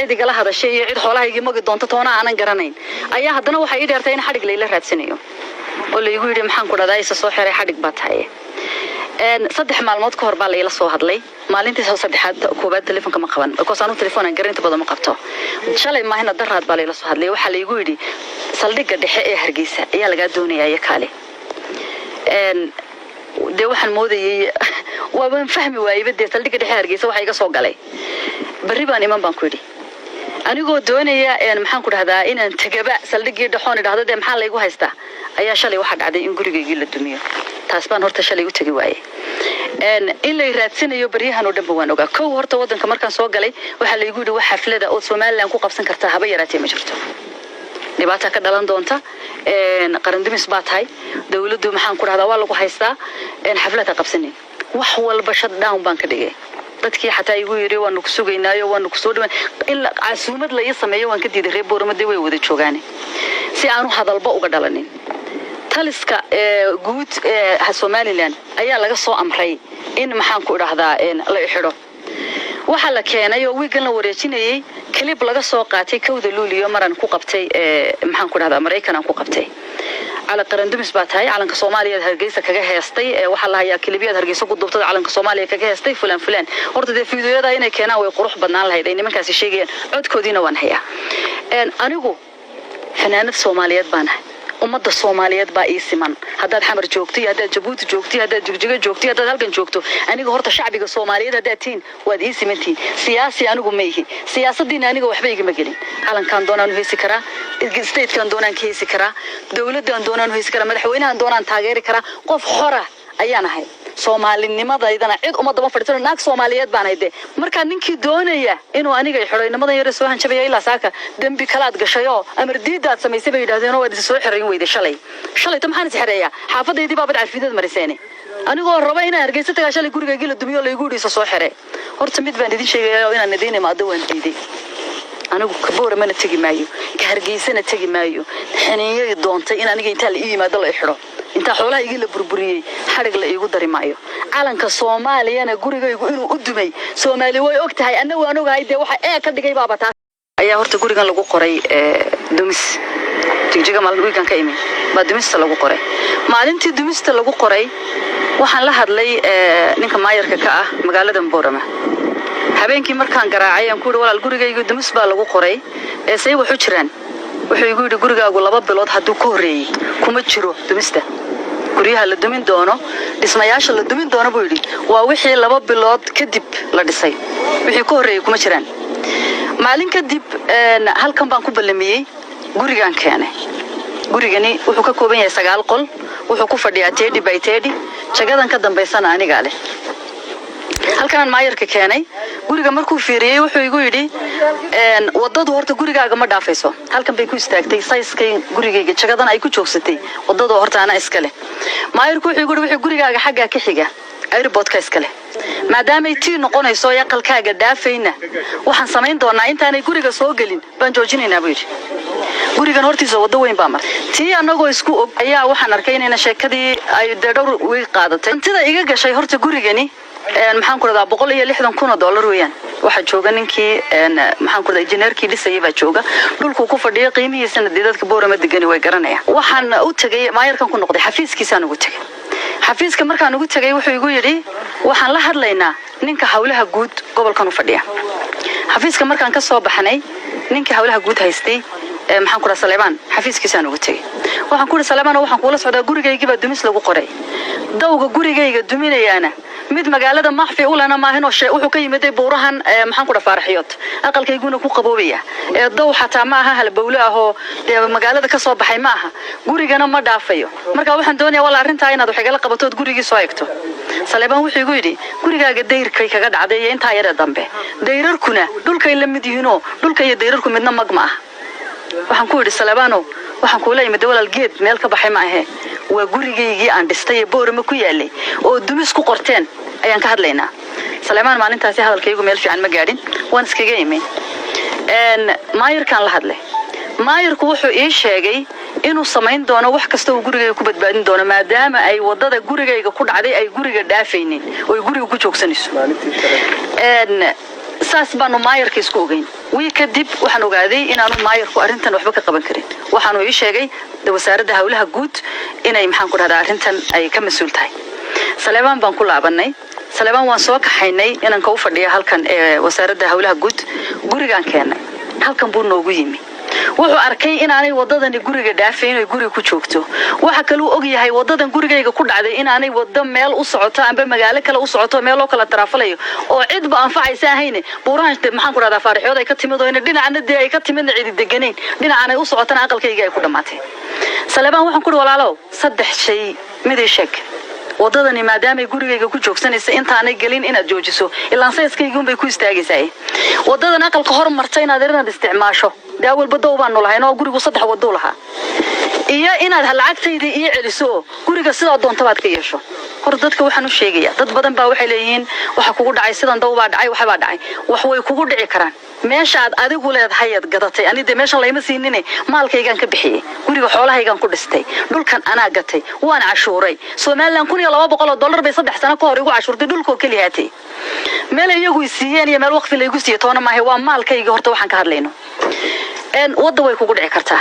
ciidigala hadashay iyo cid xoolahaygii magi doonto toona aanan garanayn ayaa haddana waxay ii dheertay in xadhig layla raadsanayo oo laygu yidhi maxaan ku dhahdaa isa soo xiray xadhig baa tahay 3 maalmood ka hor baa layla soo hadlay maalintii saddexaad koobaad telefoonka ma qaban because aanu telefoon aan garanti badan ma qabto shalay maahina daraad baa layla soo hadlay waxa laygu yidhi saldhigga dhexe ee Hargeysa ayaa laga doonayaa kaale de waxaan moodayay waan fahmi waayay de saldhigga dhexe Hargeysa waxa iga soo galay bari baan iman baan ku yidhi anigoo doonaya maxaan ku dhahdaa inaan tagaba saldhiggii dhaxoon idhaahdo de maxaa laygu haystaa ayaa shalay waxa dhacday in gurigaygii la dumiyo taas baan horta shalay u tagi waayay in la raadsanayo bariyahan oo dhanba waan ogaa kow horta wadanka markaan soo galay waxa laygu yidhi wax xaflada oo Soomaaliland ku qabsan kartaa haba yaraatee ma jirto dhibaato ka dhalan doonta qaran dumis baa tahay dawladdu maxaan ku dhahdaa waa lagu haystaa xaflada qabsanin wax walba shutdown baan ka dhigay dadkii xataa igu yiri waan ku sugaynaayo waan ku soo dhamaan in casuumad la sameeyo waan ka diiday reer Boorama way wada joogaan si aanu hadalba uga dhalanin taliska guud Somaliland ayaa laga soo amray in maxaan ku dhahdaa la xidho waxa la keenay oo wiigan la wareejinayay clip laga soo qaatay kowda luuliyo maran ku qabtay maxaan ku dhahdaa Mareykan aan ku qabtay على قرن دمس باتهاي على كصوماليا هرجيسة كجهستي وحلا هي كليبيات هرجيسة قد على كصوماليا كجهستي فلان ورد ده فيديو ده هنا كنا ويقروح بدنا لها إذا ما كاسي شيء عد كودينا وانهيا أنا جو فنانة صوماليات بانه ومد الصوماليات بقى سمن هذا الحمر جوكتي هذا جبوت جوكتي هذا جوجة جوكتي هذا هالكن جوكتو أنا جو هرت الشعبي الصوماليات هذا تين وادي سمنتين سياسي أنا جو ميه سياسة دين أنا جو وحبي مجلين على كان دونا نهي سكرة الجستيت كان دونا كي سكرة دولة كان دونا نهي سكرة مدحوينها دونا تاجر كرا قف حرة أيانا هاي Soomaalinimada idana cid umada ma fadhiisan naag Soomaaliyeed baan hayde marka ninkii doonaya inuu aniga xornimada yar soo hanjabay ilaa saaka dambi kala ad gashayo amar diidaad samaysay bay yiraahdeen oo wada soo xirin weyday shalay ta maxaan isxiraya xaafadeedii baa bad caafimaad mariseene anigoo raba inaan Hargeysa tagaa shalay gurigayga la dumiyo la igu dhiso soo xiray horta mid baan idin sheegayaa inaan nadiin imaado waan diiday anigu kaboor mana tagi maayo ka Hargeysana tagi maayo xaniiyay doontay in aniga inta la iimaado la xiro inta xoolaha iga la burburiyay xarig la igu dari maayo calanka Soomaaliyana gurigaygu inuu u dumay Soomaali way ogtahay anna waan ogahay de waxa ka dhigay baaba taas ayaa horta gurigan lagu qoray dumis jigjiga maalin weekan ka imi ba dumista lagu qoray maalintii dumista lagu qoray waxaan la hadlay ninka maayarka ka ah magaalada Boorama habeenkii markaan garaacay aan ku walaal gurigaygu dumis baa lagu qoray say wuxuu jiraan wuxuu igu yiri gurigaagu 2 bilood haduu ka horeeyay kuma jiro dumista guriyaha la dumin doono dhismayaasha la dumin doono buu yiri waa wixii 2 bilood kadib la dhisay wixii ka horeeyay kuma jiraan maalin kadib halkan baan ku ballamiyay gurigan keenay gurigani wuxuu ka kooban yahay 9 qol wuxuu ku fadhiyaa 30 by 30 jagadan ka dambeysana aniga leh halkan maayarka keenay guriga markuu fiiriyay wuxuu igu yiri wadadu horta gurigaaga ma dhaafayso halkan bay ku istaagtay sayskay gurigayga jagadan ay ku joogsatay wadadu horta ana iska leh maayarku wuxuu igu yiri wixii gurigaaga xagga ka xiga airport ka iska leh maadaama ay tii noqonayso yaqalkaaga dhaafayna waxaan sameyn doonaa intaanay guriga soo galin baan joojinaynaa buu yiri gurigan hortiisa wada weyn baa mar tii anagoo isku og ayaa waxaan arkay inayna sheekadii ay dhowr way qaadatay intida iga gashay horta gurigani maxaan ku radaa $160,000 weeyaan waxa jooga ninkii maxaan ku radaa engineerkii dhisayay baa jooga dhulku ku fadhiyo qiimihiisana dadka Boorama degan way garanayaan waxaan u tagay maayarkan ku noqday xafiiskiisaan ugu tagay xafiiska markaan ugu tagay wuxuu igu yiri waxaan la hadlaynaa ninka hawlaha guud gobolkan u fadhiya xafiiska markaan ka soo baxnay ninka hawlaha guud haystay maxaan ku radaa Saleeman xafiiskiisaan ugu tagay waxaan ku radaa Saleeman waxaan kula socdaa gurigayga baa dumis lagu qoray dawga gurigayga duminayaana mid magaalada maxfi u lana ma ahino shay wuxuu ka yimiday buurahan maxaan ku dhafaarxiyood aqalkayguna ku qaboobaya daw xataa ma aha hal bawle ah oo magaalada ka soo baxay ma aha gurigana ma dhaafayo marka waxaan doonayaa wala arinta inaad wax igala qabato gurigii soo eegto Saleeban wuxuu igu yiri gurigaaga dayrkay kaga dhacday inta yar dambe dayrarkuna dhulkay la mid yihiin oo dhulka iyo dayrarku midna magma ah waxaan ku yiri Saleebano waxaan ku leeyahay walaal geed meel ka baxay ma aha waa gurigaygii aan dhistay Boorama ku yaalay oo dumis ku qorteen ayaan ka hadlaynaa Saleeman maalintaasi hadalkaygu meel fiican ma gaadhin waan iskaga imay maayarkan la hadlay maayarku wuxuu ii sheegay inuu sameyn doono wax kasta oo gurigayga ku badbaadin doono maadaama ay wadada gurigayga ku dhacday ay guriga dhaafaynin oo guriga ku joogsanayso saas baanu maayarka isku ogeyn wii kadib waxaan ogaaday inaanu maayarku arrintan waxba ka qaban karin waxaanu ii sheegay wasaaradda hawlaha guud inay maxaan ku dhahdaa arrintan ay ka mas'uul tahay Saleebaan baan ku laabanay Saleebaan waan soo kaxaynay inaan ka u fadhiyo halkan wasaaradda hawlaha guud gurigaan keenay halkan buu noogu yimi wuxuu arkay inaanay wadadani guriga dhaafay inay guriga ku joogto waxa kale uu og yahay wadadan gurigayga ku dhacday inaanay wada meel u socoto amba magaalo kale u socoto meel oo kala taraafalayo oo cid ba anfacaysa ahayne buuraanta maxaan ku radaa faarixood ay ka timid oo dhinacna ay ka timid cid deganeen dhinacana ay u socotana aqalkayga ay ku dhamaatay Saleebaan waxaan ku walaalow saddex shay mid ii sheeg wadadani maadaama gurigayga ku joogsanaysa intaanay galin inaad joojiso ilaa sayskaygu bay ku istaagaysaa wadadan aqalka hormartay inaad inaad isticmaasho daawal badow baan nolahayn oo gurigu saddex wado lahaa iyo inaad lacagtayda ii celiso guriga sida doonto baad ka yeesho hor dadka waxaan u sheegayaa dad badan baa waxay leeyihiin waxa kugu dhacay sidan daw baa dhacay waxa baa dhacay wax way kugu dhici karaan meesha aad adigu leedahay aad gadatay anida meesha layma siinine maalkaygan ka bixiyay guriga xoolahaygan ku dhistay dhulkan anaa gatay waan cashuuray Soomaaliland $1200 bay 3 sano ka hor igu cashuurtay dhulko kaliyaatay meel iyagu siiyeen iyo meel waqti la igu siiyay toona maahay waa maalkayga horta waxaan ka hadlayno wada way kugu dhici kartaa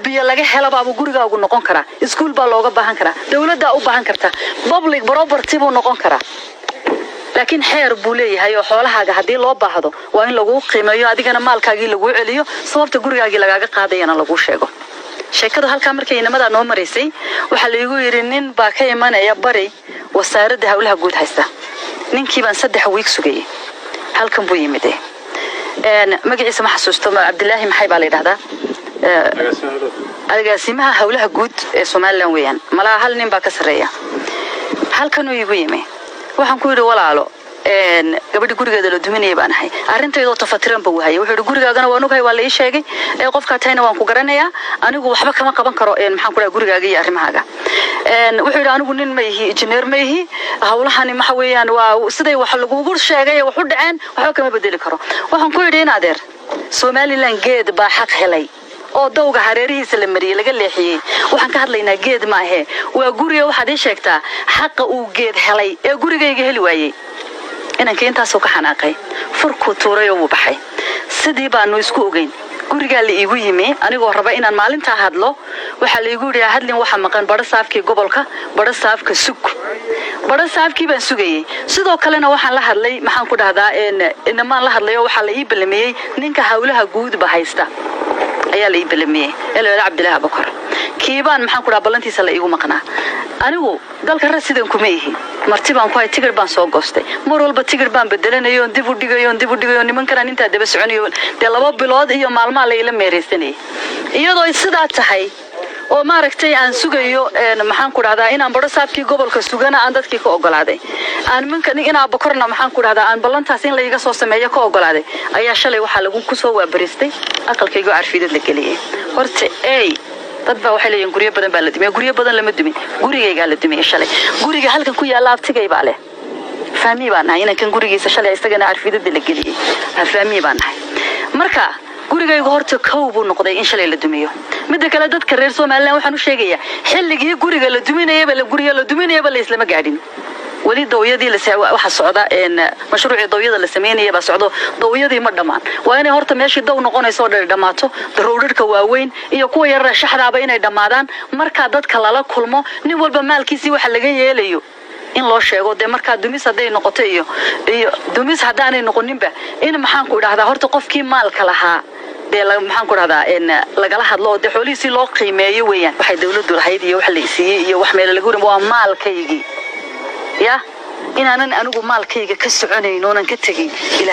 biyo laga helo baa gurigaagu noqon kara iskuul baa looga baahan kara dawladda u baahan karta public property buu noqon kara laakiin xeer buu leeyahay oo xoolahaaga hadii loo baahdo waa in lagu qiimeeyo adigana maalkaagii lagu celiyo sababta gurigaagii lagaaga qaadayna lagu sheego sheekadu halka markay inamada noo mareysay waxa la igu yiri nin baa ka imanaya bari wasaaradda hawlaha guud haysta ninkii baan 3 week sugayay halkan buu yimid magaciisa ma xasuusto Cabdilaahi maxay baa la yiraahdaa agaasimaha hawlaha guud ee Soomaaliland weeyaan malaha hal nin baa ka sareeya halkan uu igu yimi waxaan ku yiri walaalo gabadhi gurigeeda la duminay baan ahay arintaydo tafatiran baa wahay wuxuu gurigaagana waan ogahay waa la ii sheegay qofka taayna waan ku garanayaa anigu waxba kama qaban karo maxaan ku dhahay gurigaaga iyo arimahaaga wuxuu yiri anigu nin ma yihi engineer ma yihi hawlahani ma weeyaan waa siday wax lagu sheegay wax u dhaceen waxba kama bedeli karo waxaan ku yiri in adeer Soomaaliland geed baa xaq helay oo dawga hareerihiisa la mariyay laga leexiyay waxaan ka hadlaynaa geed ma ahe waa guriga waxa ay sheegtaa xaq uu geed helay ee gurigayga heli waayay inanka intaas oo ka xanaaqay furku tuuray oo baxay sidii baanu isku ogeyn guriga la iigu yimi anigoo raba inaan maalinta hadlo waxa la iigu yiri hadlin waxa maqan baro saafkii gobolka baro saafka sug baro saafkii baan sugayay sidoo kalena waxaan la hadlay maxaan ku dhahdaa inamaan la hadlayo waxa la ii balmiyay ninka hawlaha guud ba haysta ayaa la ii balmiyay Elwada Cabdilaahi Abakar kiibaan maxaan ku dhahaa balantiisa la iigu maqnaa anigu dalka rasidan kuma yihi marti baan ku hay tigir baan soo goostay mar walba tigir baan beddelanayo dib u dhigayo niman kale inta daba soconayo 2 bilood iyo maalmaha la ila meereysanay iyadoo sidaa tahay oo maaragtay aan sugayo maxaan ku dhahdaa inaan baro saabkii gobolka sugana aan dadkii ka ogolaaday aan minkan inaa Bakorna maxaan ku dhahdaa aan balantaas in la iga soo sameeyo ka ogolaaday ayaa shalay waxa lagu ku soo waabaristay aqalkayga arfidad la galiyay horta dad baa waxay leeyihiin guriyo badan baa la dumiyay guriyo badan lama dumin gurigayga la dumiyay shalay guriga halkan ku yaala abtigay baa leh fahmi baan nahay inaan gurigiisa shalay isagana arfidad la galiyay fahmi baan nahay marka gurigayga horta koob uu noqday in shalay la dumiyo mid kale dadka reer Soomaaliland waxaan u sheegayaa xilligii guriga la duminayba la islama gaadhin wali dawiyadii la waxa socda mashruuci dawiyada la sameeyay baa socdo dawiyadii ma dhamaan waa inay horta meeshii daw noqonayso dhamaato daruurka waaweyn iyo kuwa yar shaxdaaba inay dhamaadaan marka dadka lala kulmo nin walba maalkiisii waxa laga yeelayo in loo sheego de marka dumis haday noqoto iyo dumis hadaanay noqoninba in maxaan ku dhahdaa horta qofkii maalka lahaa de maxaan ku dhahdaa lagala hadlo de xoolihiisi loo qiimeeyo weeyaan waxay dawladdu lahayd iyo wax la siiyay iyo wax meel lagu rin waa maalkaygi ya inaanan anigu maalkayga ka soconayno onan ka tagay